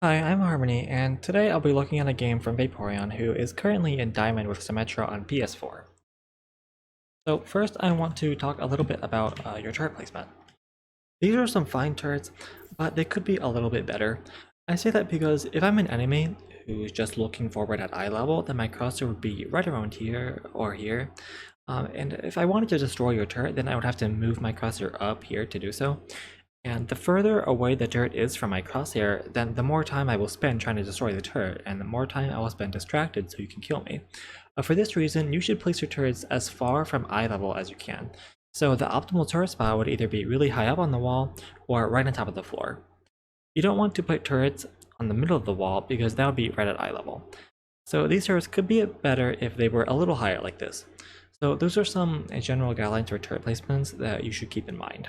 Hi, I'm Harmony, and today I'll be looking at a game from Vapporeon who is currently in Diamond with Symmetra on PS4. So first I want to talk a little bit about your turret placement. These are some fine turrets, but they could be a little bit better. I say that because if I'm an enemy who's just looking forward at eye level, then my crosshair would be right around here or here. And if I wanted to destroy your turret, then I would have to move my crosshair up here to do so. And the further away the turret is from my crosshair, then the more time I will spend trying to destroy the turret, and the more time I will spend distracted so you can kill me. For this reason, you should place your turrets as far from eye level as you can. So the optimal turret spot would either be really high up on the wall, or right on top of the floor. You don't want to put turrets on the middle of the wall because that would be right at eye level. So these turrets could be better if they were a little higher like this. So those are some general guidelines for turret placements that you should keep in mind.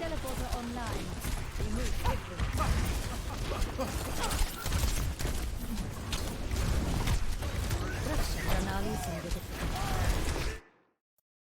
Teleporter online. Remove quickly.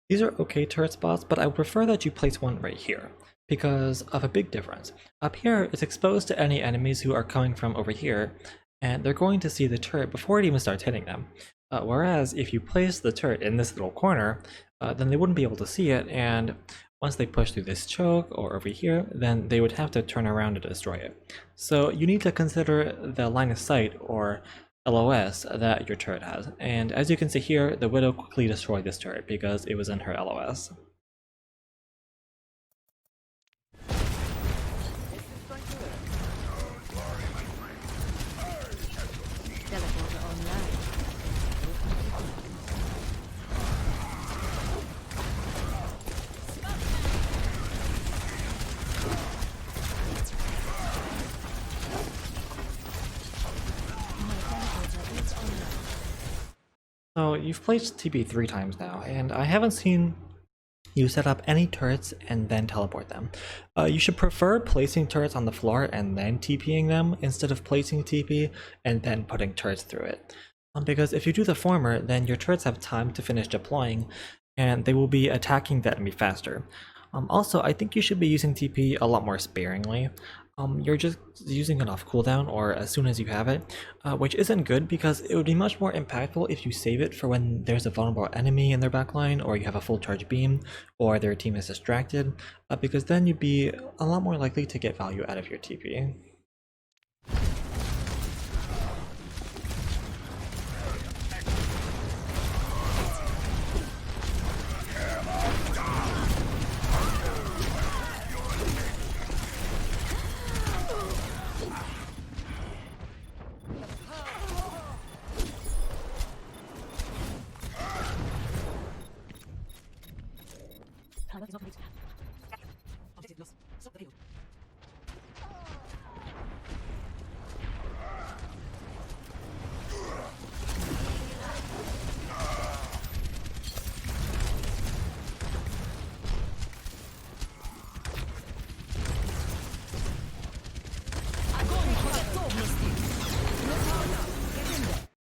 These are okay turret spots, but I would prefer that you place one right here, because of a big difference. Up here, it's exposed to any enemies who are coming from over here, and they're going to see the turret before it even starts hitting them. Whereas if you place the turret in this little corner, then they wouldn't be able to see it, and once they push through this choke or over here, then they would have to turn around to destroy it. So you need to consider the line of sight, or LOS, that your turret has. And as you can see here, the Widow quickly destroyed this turret because it was in her LOS. Teleporter online. So you've placed TP 3 times now, and I haven't seen you set up any turrets and then teleport them. You should prefer placing turrets on the floor and then TPing them instead of placing TP and then putting turrets through it. Because if you do the former, then your turrets have time to finish deploying and they will be attacking the enemy faster. Also, I think you should be using TP a lot more sparingly. You're just using it off cooldown or as soon as you have it, which isn't good because it would be much more impactful if you save it for when there's a vulnerable enemy in their backline, or you have a full charge beam, or their team is distracted, because then you'd be a lot more likely to get value out of your TP.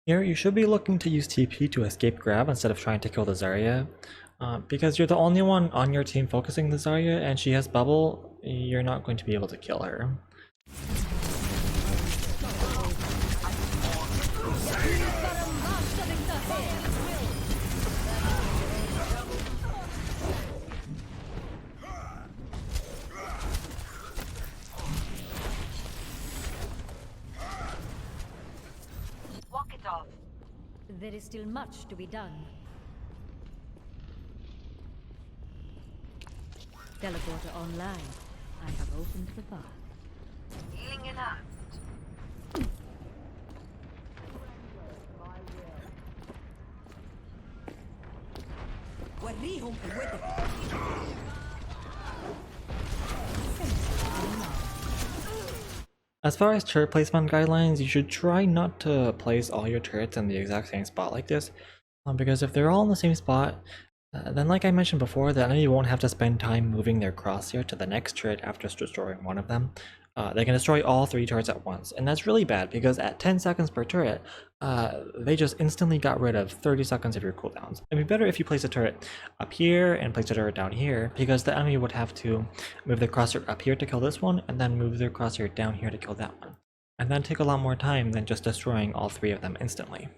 Here, you should be looking to use TP to escape grab instead of trying to kill the Zarya. Because you're the only one on your team focusing the Zarya and she has bubble, you're not going to be able to kill her. There is still much to be done. Teleporter online. I have opened the path. Healing it up. وريهم قوتك. As far as turret placement guidelines, you should try not to place all your turrets in the exact same spot like this, because if they're all in the same spot, then like I mentioned before, the enemy won't have to spend time moving their crosshair to the next turret after destroying one of them, they can destroy all 3 turrets at once, and that's really bad because at 10 seconds per turret, they just instantly got rid of 30 seconds of your cooldowns. It'd be better if you place a turret up here and place a turret down here, because the enemy would have to move their crosshair up here to kill this one, and then move their crosshair down here to kill that one. And then take a lot more time than just destroying all 3 of them instantly.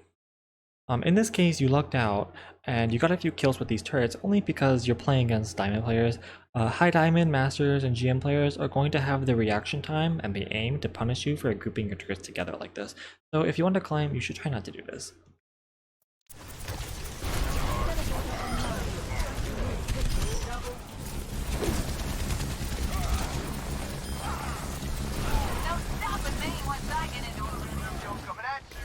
In this case, you lucked out, and you got a few kills with these turrets only because you're playing against Diamond players. High Diamond, Masters, and GM players are going to have the reaction time and the aim to punish you for grouping your turrets together like this. So if you want to climb, you should try not to do this. No stopping me once I get into a rhythm. Joke coming at you.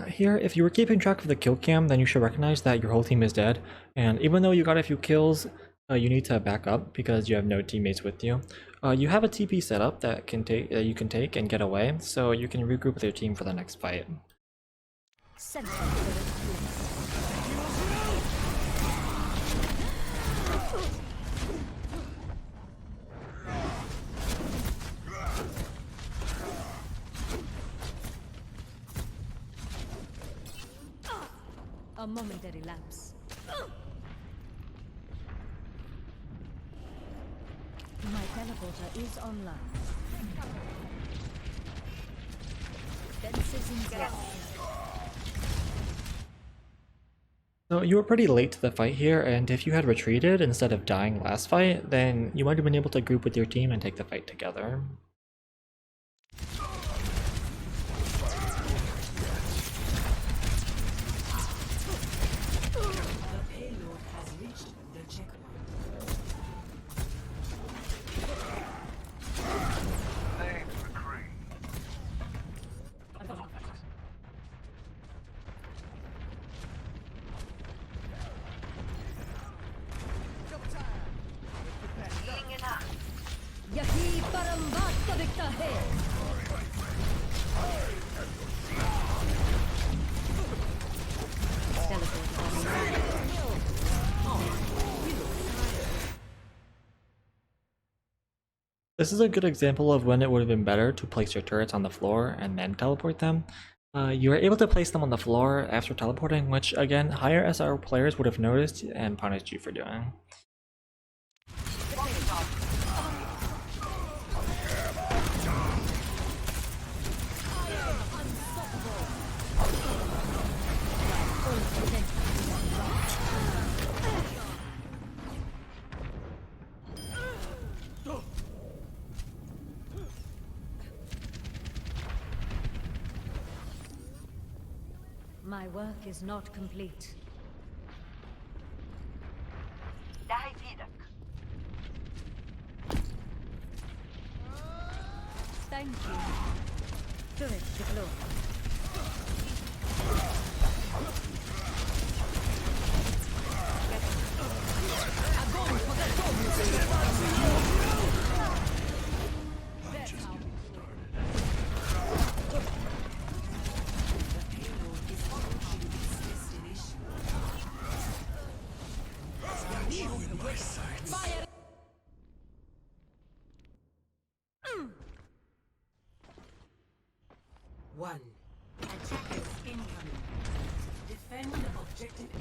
Here, if you were keeping track of the kill cam, then you should recognize that your whole team is dead. And even though you got a few kills, you need to back up because you have no teammates with you. You have a TP setup that you can take and get away, so you can regroup with your team for the next fight. A momentary lapse. My teleporter is online. Fences in place. So you were pretty late to the fight here, and if you had retreated instead of dying last fight, then you might have been able to group with your team and take the fight together. Healing it up. Yahi parambatta viktahe. Teleporter online. This is a good example of when it would have been better to place your turrets on the floor and then teleport them. You were able to place them on the floor after teleporting, which again, higher SR players would have noticed and punished you for doing. My work is not complete. Dahi Vidak. Thank you. Turret deployed. One. Attackers incoming. Defend objective A.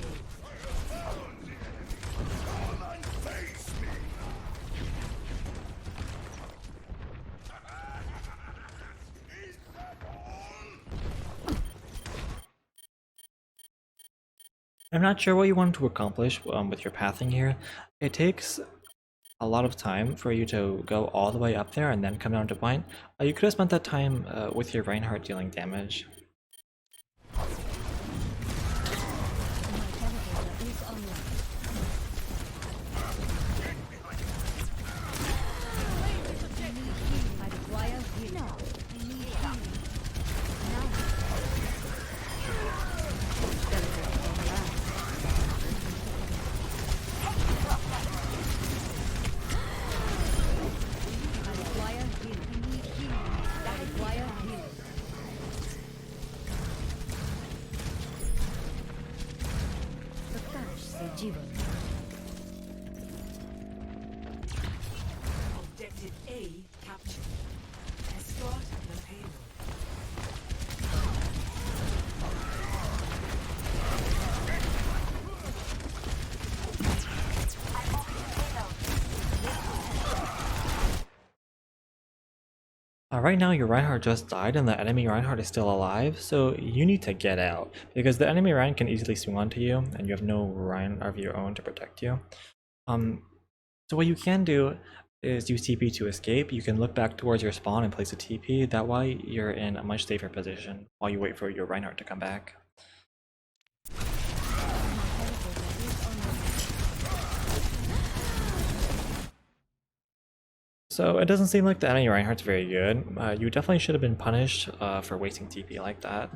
I'm not sure what you want to accomplish with your pathing here. It takes a lot of time for you to go all the way up there and then come down to point. You could have spent that time with your Reinhardt dealing damage. My teleporter is online. I require healing. No. I need healing. Now. Teleporter online. I require healing. I require healing. प्रकाश से जीवन Objective Right now your Reinhardt just died and the enemy Reinhardt is still alive, so you need to get out, because the enemy Rein can easily swing onto you, and you have no Rein of your own to protect you. So what you can do is use TP to escape. You can look back towards your spawn and place a TP, that way you're in a much safer position while you wait for your Reinhardt to come back. So it doesn't seem like the enemy Reinhardt's very good. You definitely should have been punished for wasting TP like that.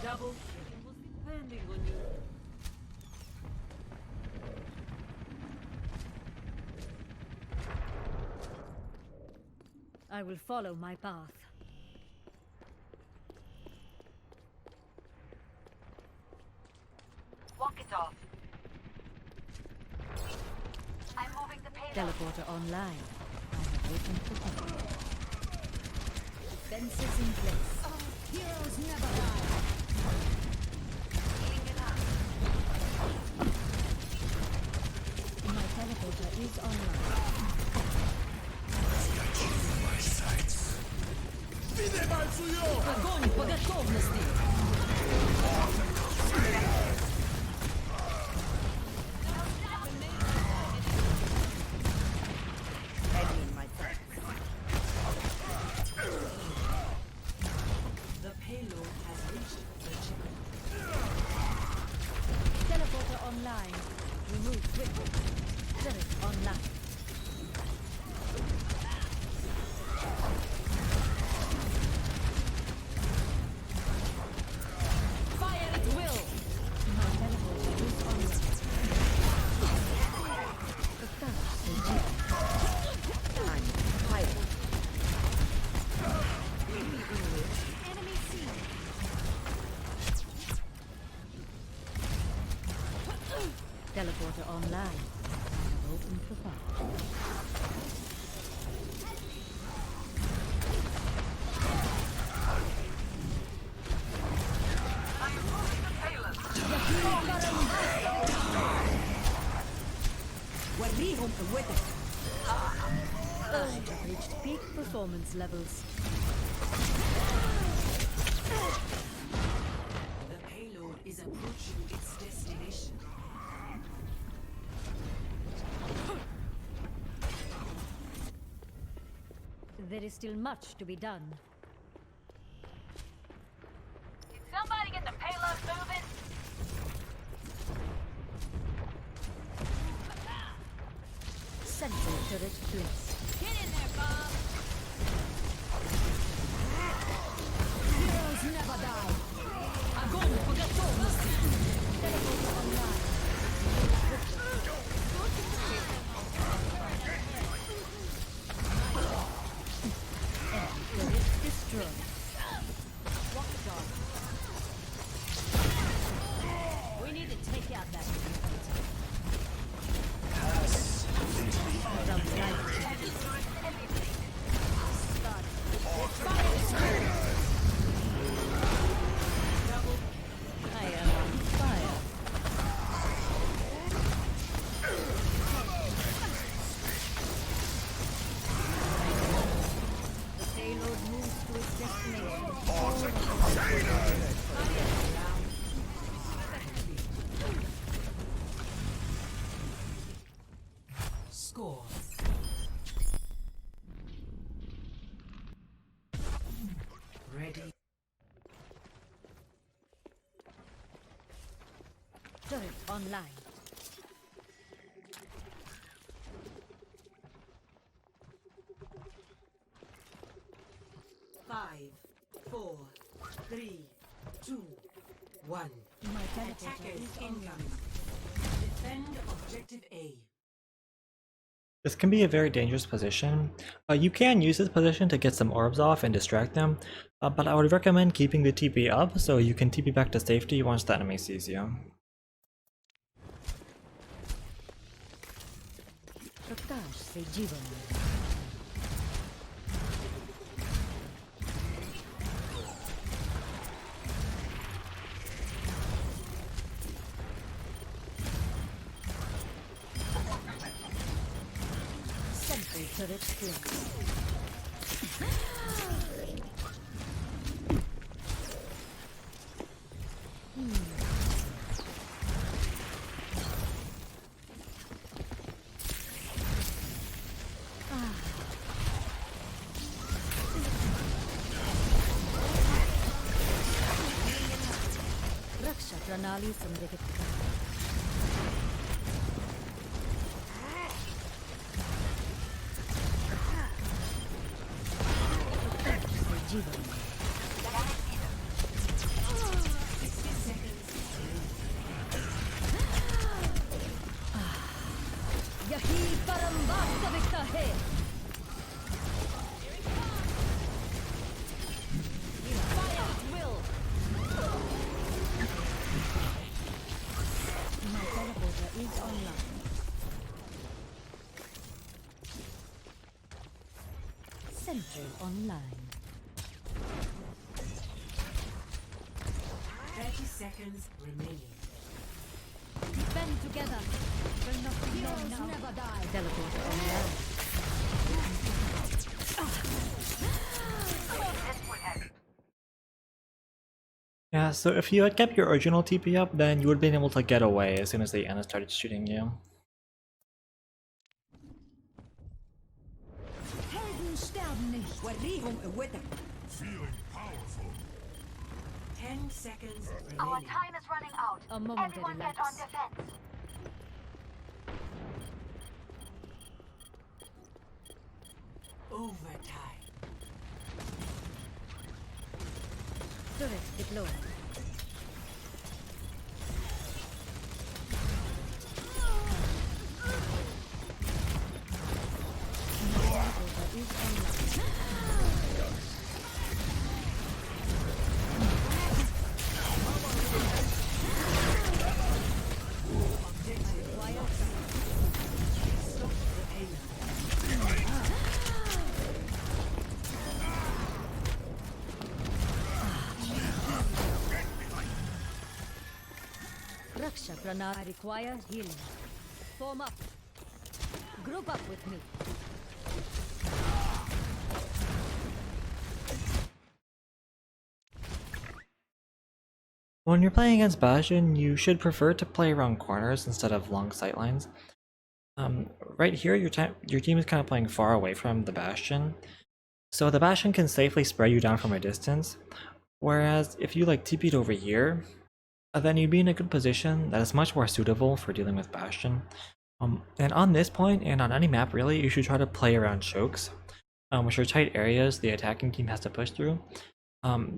Double killing was depending on you. I will follow my path. Walk it off. I'm moving the payload. Teleporter online. I have opened the door. Fences in place. Heroes never die. Healing it up. My teleporter is online. Огонь по готовности! The payload has reached the chip. Teleporter online. Remove quickly. Turret online. Fire at will! My teleporter is online. I'm fired. Enemy seen. Teleporter online. I have opened the path. I'm moving the payload. I have reached peak performance levels. The payload is approaching its destination. There is still much to be done. Did somebody get the payload moving? Sensor turret placed. Get in there, Bob. Heroes never die. Огонь по готовности. Teleporter online. Enemy turret destroyed. Walk the dog. We need to take out that inhibitor. Some light. I am on fire. The payload moves to its destination. Score. Ready. Turret online. Five, four, three, two, one. My teleporter Attackers is incoming. Defend objective A. This can be a very dangerous position. You can use this position to get some orbs off and distract them, but I would recommend keeping the TP up so you can TP back to safety once the enemy sees you. प्रकाश से जीवन turret placed. रक्षा प्रणाली संरेखित कर। जीवन यही परम वास्तविकता है। My teleporter is online. Sentry online. 30 seconds remaining. Band together. Will not be known now. Never die. Teleporter online. Yeah, so if you had kept your original TP up, then you would have been able to get away as soon as the Ana started shooting you. Helden sterben nicht. Feeling powerful. 10 seconds Our remaining. time is running out. A momentary Everyone get on lapse. defense. Overtime. Turret deployed. Teleporter is online. Raksha Pranal. I require healing. Form up. Group up with me. When you're playing against Bastion, you should prefer to play around corners instead of long sightlines. Right here, your team is kind of playing far away from the Bastion, so the Bastion can safely spray you down from a distance. Whereas if you like TP'd over here, then you'd be in a good position that is much more suitable for dealing with Bastion. And on this point, and on any map really, you should try to play around chokes, which are tight areas the attacking team has to push through.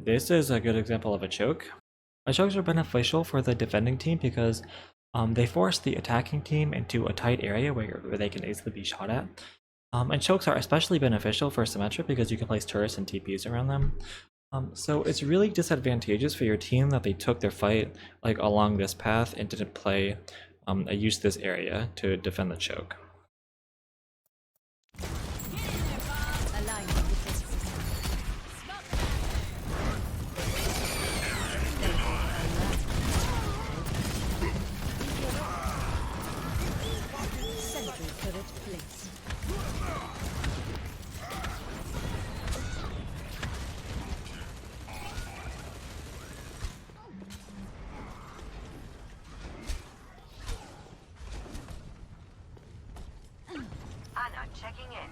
This is a good example of a choke. Chokes are beneficial for the defending team because they force the attacking team into a tight area where they can easily be shot at. And chokes are especially beneficial for Symmetra because you can place turrets and TPs around them. So it's really disadvantageous for your team that they took their fight like along this path and didn't use this area to defend the choke. Align with defense. Sentry turret placed. Ana checking in.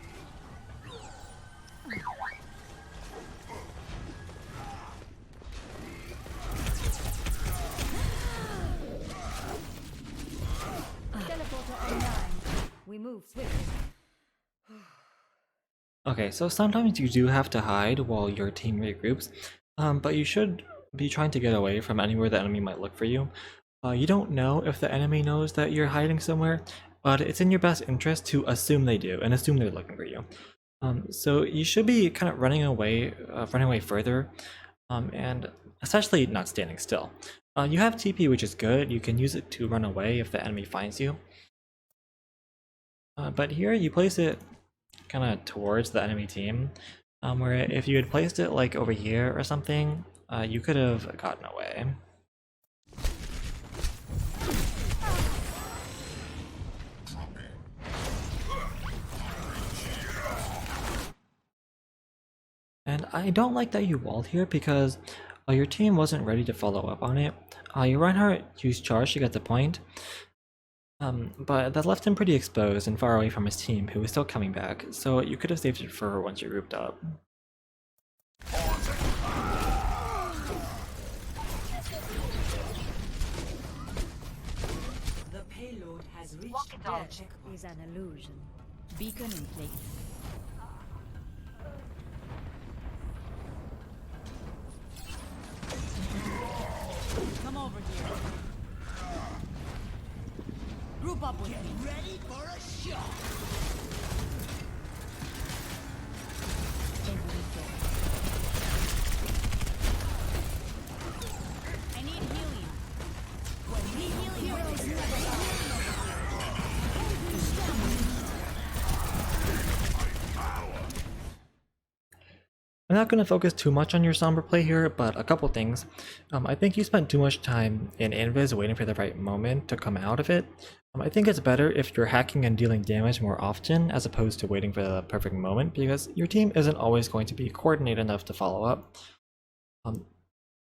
Teleporter online. We move swiftly. Okay, so sometimes you do have to hide while your team regroups, but you should be trying to get away from anywhere the enemy might look for you. You don't know if the enemy knows that you're hiding somewhere, but it's in your best interest to assume they do and assume they're looking for you. So you should be kind of running away further, and essentially not standing still. You have TP, which is good. You can use it to run away if the enemy finds you. But here you place it kind of towards the enemy team, where if you had placed it like over here or something, you could have gotten away. I don't like that you walled here because your team wasn't ready to follow up on it. Your Reinhardt used charge to get the point, but that left him pretty exposed and far away from his team, who was still coming back, so you could have saved it for once you grouped up. The payload has reached Walk it their off. checkpoint. Is an illusion. Beacon in place. Come over here. Group up with me. Ready for a shot. I need healing. We heal heroes I'm not going to focus too much on your Sombra play here, but a couple things. I think you spent too much time in Invis waiting for the right moment to come out of it. I think it's better if you're hacking and dealing damage more often as opposed to waiting for the perfect moment, because your team isn't always going to be coordinated enough to follow up.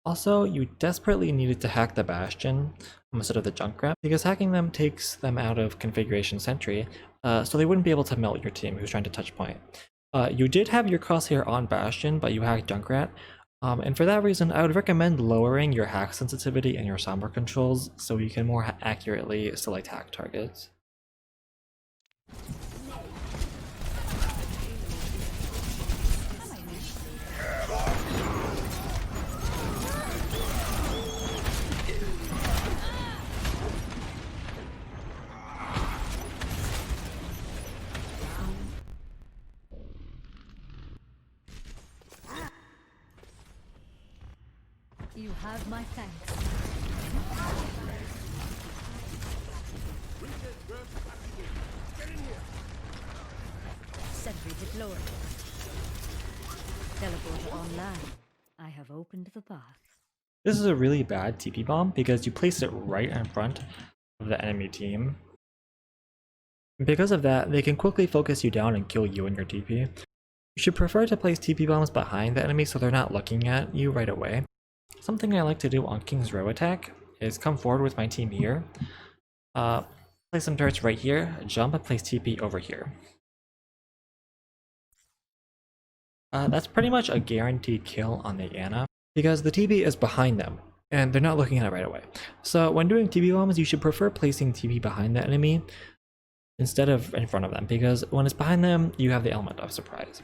Also, you desperately needed to hack the Bastion instead of the Junkrat, because hacking them takes them out of configuration sentry, so they wouldn't be able to melt your team who's trying to touch point. You did have your crosshair on Bastion, but you hacked Junkrat, and for that reason I would recommend lowering your hack sensitivity and your Sombra controls so you can more accurately select hack targets. You have my thanks. Sentry deployed. Teleporter online. I have opened the path. This is a really bad TP bomb because you placed it right in front of the enemy team. Because of that, they can quickly focus you down and kill you and your TP. You should prefer to place TP bombs behind the enemy so they're not looking at you right away. Something I like to do on King's Row attack is come forward with my team here, place some turrets right here, jump and place TP over here. That's pretty much a guaranteed kill on the Ana, because the TP is behind them, and they're not looking at it right away. So when doing TP bombs, you should prefer placing TP behind the enemy instead of in front of them, because when it's behind them, you have the element of surprise.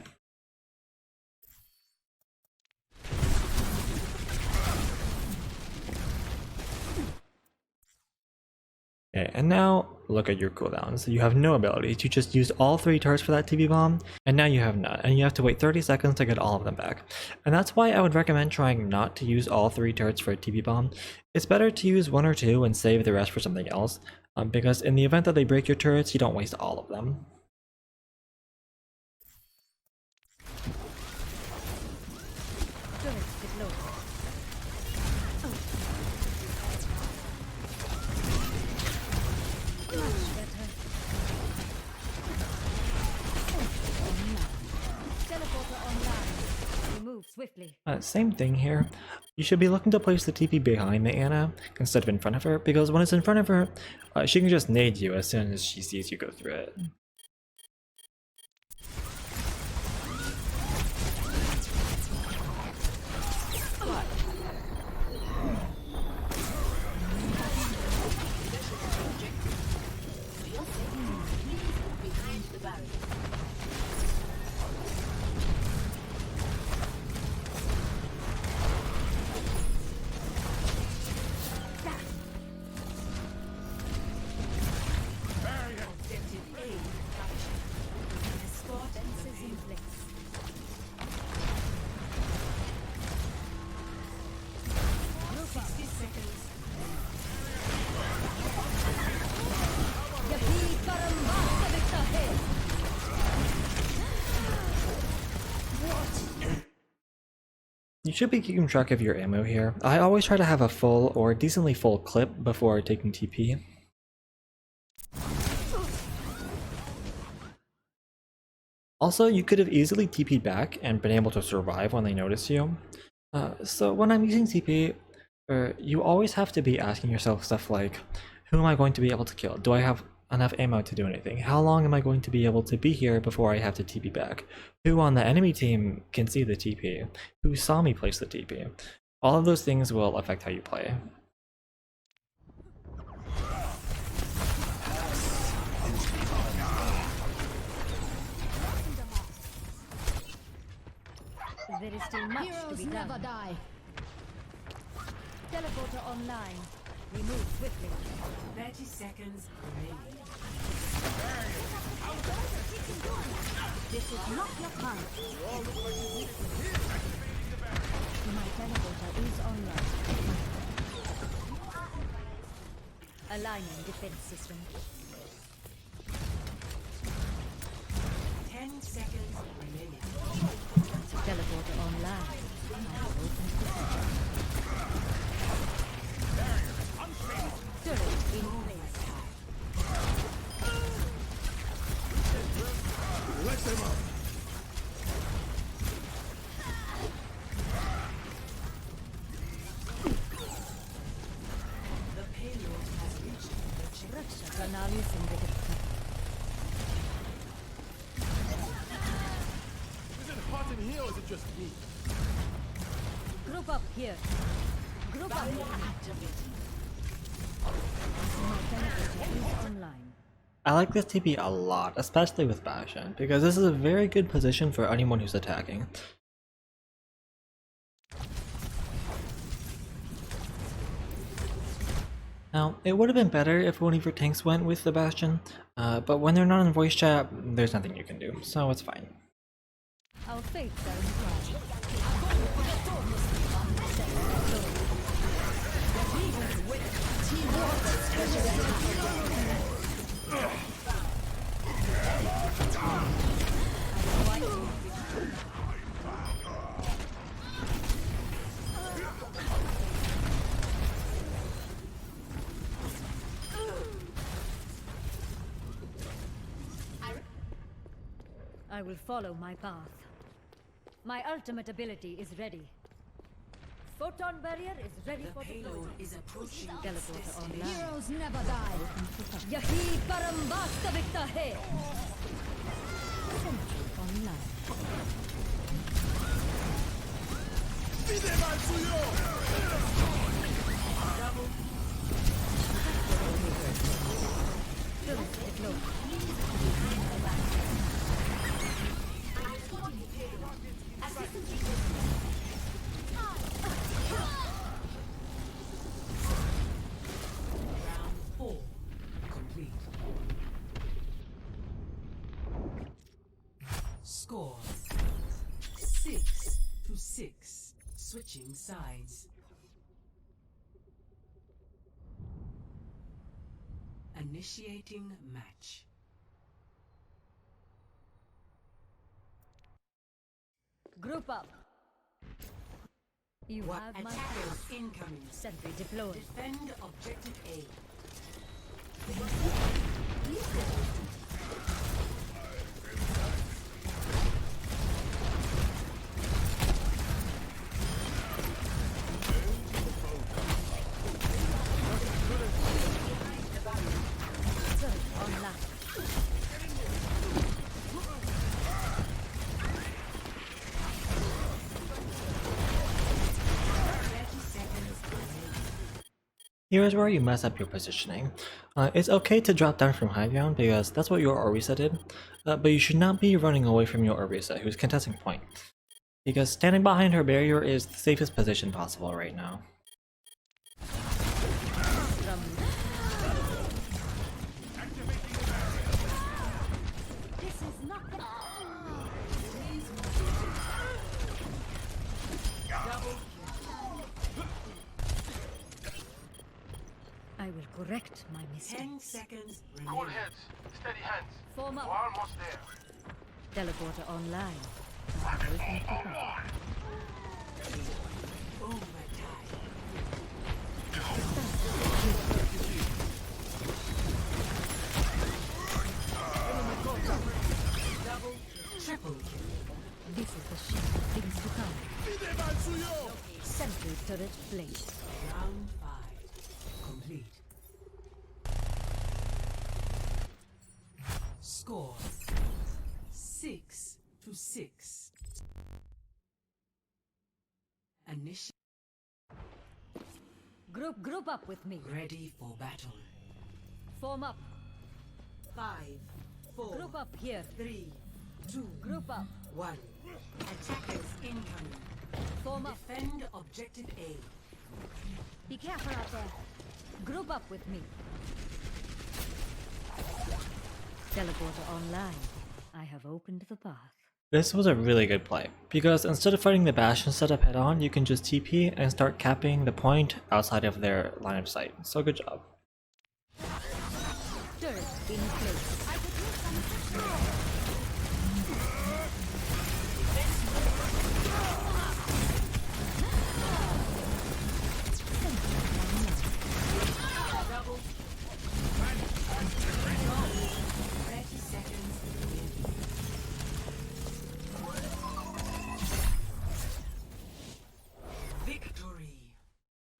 Okay, and now look at your cooldowns. You have no ability. You just used all 3 turrets for that TP bomb, and now you have none, and you have to wait 30 seconds to get all of them back. And that's why I would recommend trying not to use all 3 turrets for a TP bomb. It's better to use 1 or 2 and save the rest for something else, because in the event that they break your turrets, you don't waste all of them. Turrets deployed. Much better. Teleporter online. We move swiftly. Same thing here. You should be looking to place the TP behind the Ana instead of in front of her, because when it's in front of her, she can just nade you as soon as she sees you go through it. Fences in place. Group up. 60 seconds. Yapili karambasa bitahe. You should be keeping track of your ammo here. I always try to have a full or decently full clip before taking TP. Also, you could have easily TP'd back and been able to survive when they notice you. So when I'm using TP, you always have to be asking yourself stuff like, who am I going to be able to kill? Do I have enough ammo to do anything? How long am I going to be able to be here before I have to TP back? Who on the enemy team can see the TP? Who saw me place the TP? All of those things will affect how you play. There is still much to Heroes be never done. die. Teleporter online. We move swiftly. 30 seconds remaining. This is not your time. My teleporter is online. Aligning defense system. 10 seconds remaining. Teleporter online. Turret in place. The payload has reached the check. Raksha Pranali Symmetra. Is it hot in here or is it just me? Group up here. Group up here. My teleporter is online. I like this TP a lot, especially with Bastion, because this is a very good position for anyone who's attacking. Now, it would have been better if one of your tanks went with the Bastion, but when they're not in voice chat, there's nothing you can do, so it's fine. Our fates are in play. I will follow my path. My ultimate ability is ready. Photon barrier is ready The for payload deployment. is approaching its Teleporter online. destination. Heroes never die. यही परम वास्तविकता है. Symmetry online. Turret deployed. Round 4 complete. Score 6-6. Switching sides. Initiating match. Group up. You have my Attackers incoming. sentry deployed. Defend objective A. Turret online. Here's where you mess up your positioning. It's okay to drop down from high ground because that's what your Orisa did, but you should not be running away from your Orisa who's contesting point, because standing behind her barrier is the safest position possible right now. This is not the... I will correct my 10 mistakes. seconds Cool remaining. heads, steady hands. Form We're up. almost there. Teleporter online. Waiting for her. Overtime. Sentry turret placed. Round 5. Complete. Score 6-6. Initiate. Group up with me. Ready for battle. Form up. 5, 4, Group up here. 3, 2, Group up. 1. Attackers incoming. Form up. Defend objective A. Be careful out there. Group up with me. Teleporter online. I have opened the path. This was a really good play, because instead of fighting the Bastion setup head on, you can just TP and start capping the point outside of their line of sight. So good job. Turret in place. I could use some support. Double. 30 seconds. Victory.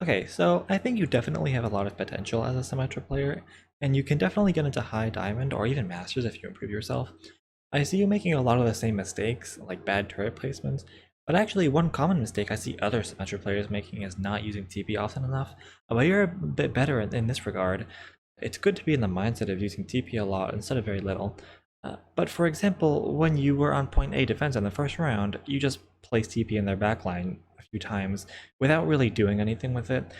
Okay, so I think you definitely have a lot of potential as a Symmetra player, and you can definitely get into high diamond or even masters if you improve yourself. I see you making a lot of the same mistakes, like bad turret placements, but actually one common mistake I see other Symmetra players making is not using TP often enough, but you're a bit better in this regard. It's good to be in the mindset of using TP a lot instead of very little. But for example, when you were on point A defense in the first round, you just placed TP in their backline a few times without really doing anything with it.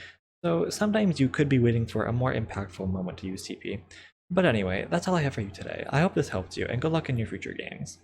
So sometimes you could be waiting for a more impactful moment to use TP. But anyway, that's all I have for you today. I hope this helped you, and good luck in your future games.